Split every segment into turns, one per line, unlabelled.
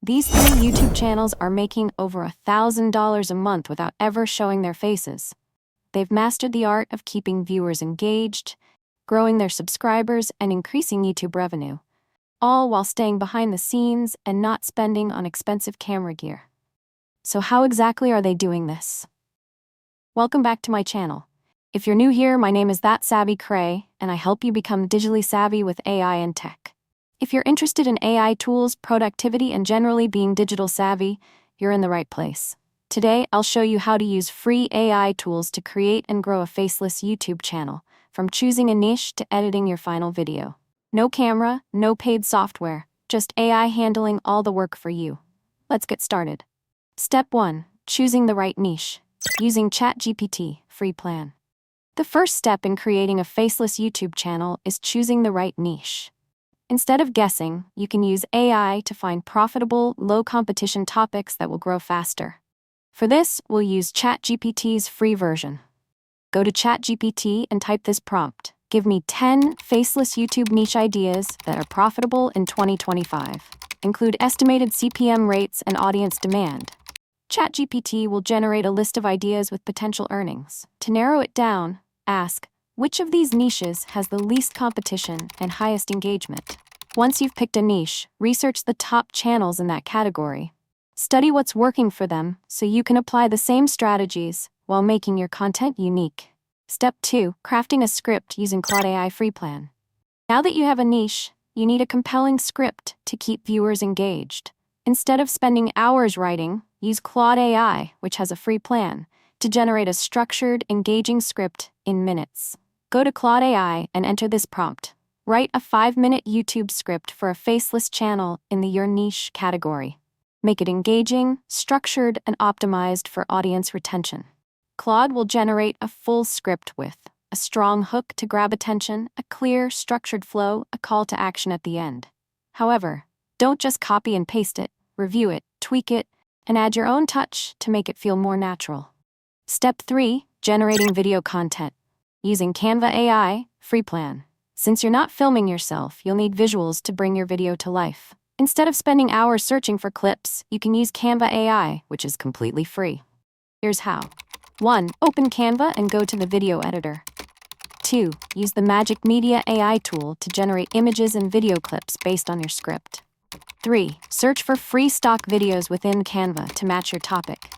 These three YouTube channels are making over $1,000 a month without ever showing their faces. They've mastered the art of keeping viewers engaged, growing their subscribers, and increasing YouTube revenue, all while staying behind the scenes and not spending on expensive camera gear. So how exactly are they doing this? Welcome back to my channel. If you're new here, my name is That Savvy Cray, and I help you become digitally savvy with AI and tech. If you're interested in AI tools, productivity, and generally being digital savvy, you're in the right place. Today, I'll show you how to use free AI tools to create and grow a faceless YouTube channel, from choosing a niche to editing your final video. No camera, no paid software, just AI handling all the work for you. Let's get started. Step 1. Choosing the right niche. Using ChatGPT, free plan. The first step in creating a faceless YouTube channel is choosing the right niche. Instead of guessing, you can use AI to find profitable, low-competition topics that will grow faster. For this, we'll use ChatGPT's free version. Go to ChatGPT and type this prompt: give me 10 faceless YouTube niche ideas that are profitable in 2025. Include estimated CPM rates and audience demand. ChatGPT will generate a list of ideas with potential earnings. To narrow it down, ask, which of these niches has the least competition and highest engagement? Once you've picked a niche, research the top channels in that category. Study what's working for them so you can apply the same strategies while making your content unique. Step 2. Crafting a script using Claude AI free plan. Now that you have a niche, you need a compelling script to keep viewers engaged. Instead of spending hours writing, use Claude AI, which has a free plan, to generate a structured, engaging script in minutes. Go to Claude AI and enter this prompt. Write a 5-minute YouTube script for a faceless channel in the Your Niche category. Make it engaging, structured, and optimized for audience retention. Claude will generate a full script with a strong hook to grab attention, a clear, structured flow, a call to action at the end. However, don't just copy and paste it, review it, tweak it, and add your own touch to make it feel more natural. Step 3. Generating video content. Using Canva AI, free plan. Since you're not filming yourself, you'll need visuals to bring your video to life. Instead of spending hours searching for clips, you can use Canva AI, which is completely free. Here's how. 1. Open Canva and go to the video editor. 2. Use the Magic Media AI tool to generate images and video clips based on your script. 3. Search for free stock videos within Canva to match your topic.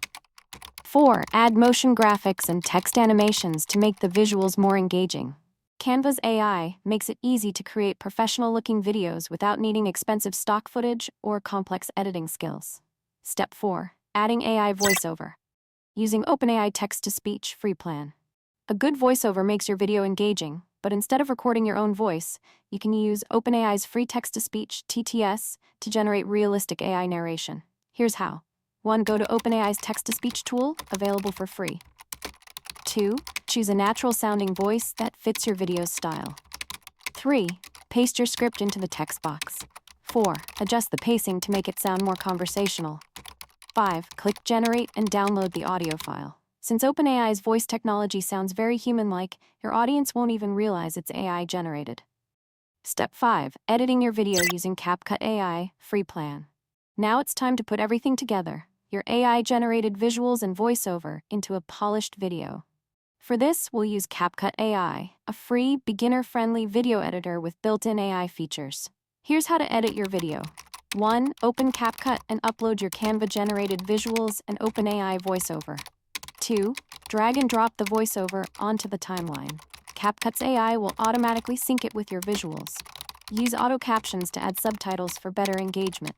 4. Add motion graphics and text animations to make the visuals more engaging. Canva's AI makes it easy to create professional-looking videos without needing expensive stock footage or complex editing skills. Step 4. Adding AI voiceover. Using OpenAI Text To Speech free plan. A good voiceover makes your video engaging, but instead of recording your own voice, you can use OpenAI's free Text To Speech (TTS) to generate realistic AI narration. Here's how. 1. Go to OpenAI's Text To Speech tool, available for free. 2. Choose a natural-sounding voice that fits your video's style. 3. Paste your script into the text box. 4. Adjust the pacing to make it sound more conversational. 5. Click Generate and download the audio file. Since OpenAI's voice technology sounds very human-like, your audience won't even realize it's AI-generated. Step 5. Editing your video using CapCut AI, free plan. Now it's time to put everything together, your AI-generated visuals and voiceover, into a polished video. For this, we'll use CapCut AI, a free, beginner-friendly video editor with built-in AI features. Here's how to edit your video. 1. Open CapCut and upload your Canva-generated visuals and OpenAI voiceover. 2. Drag and drop the voiceover onto the timeline. CapCut's AI will automatically sync it with your visuals. Use auto captions to add subtitles for better engagement.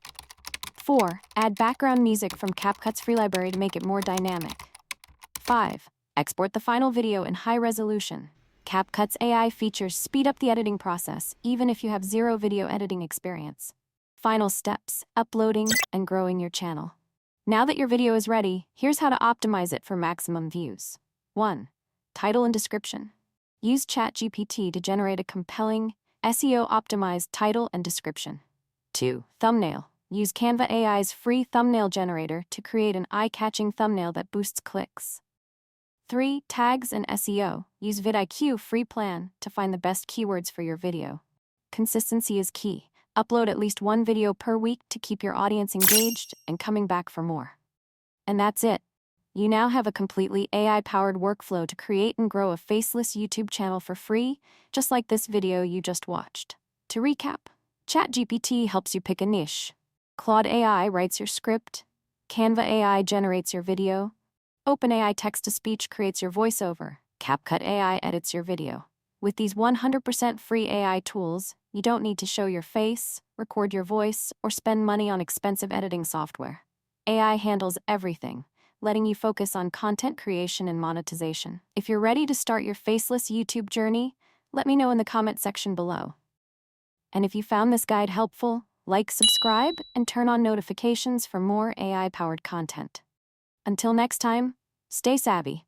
4. Add background music from CapCut's free library to make it more dynamic. 5. Export the final video in high resolution. CapCut's AI features speed up the editing process, even if you have zero video editing experience. Final steps: uploading and growing your channel. Now that your video is ready, here's how to optimize it for maximum views. 1. Title and description. Use ChatGPT to generate a compelling, SEO-optimized title and description. 2. Thumbnail. Use Canva AI's free thumbnail generator to create an eye-catching thumbnail that boosts clicks. 3. Tags and SEO. Use vidIQ free plan to find the best keywords for your video. Consistency is key. Upload at least one video per week to keep your audience engaged and coming back for more. And that's it. You now have a completely AI-powered workflow to create and grow a faceless YouTube channel for free, just like this video you just watched. To recap, ChatGPT helps you pick a niche. Claude AI writes your script. Canva AI generates your video. OpenAI Text To Speech creates your voiceover. CapCut AI edits your video. With these 100% free AI tools, you don't need to show your face, record your voice, or spend money on expensive editing software. AI handles everything, letting you focus on content creation and monetization. If you're ready to start your faceless YouTube journey, let me know in the comment section below. And if you found this guide helpful, like, subscribe, and turn on notifications for more AI-powered content. Until next time, stay savvy.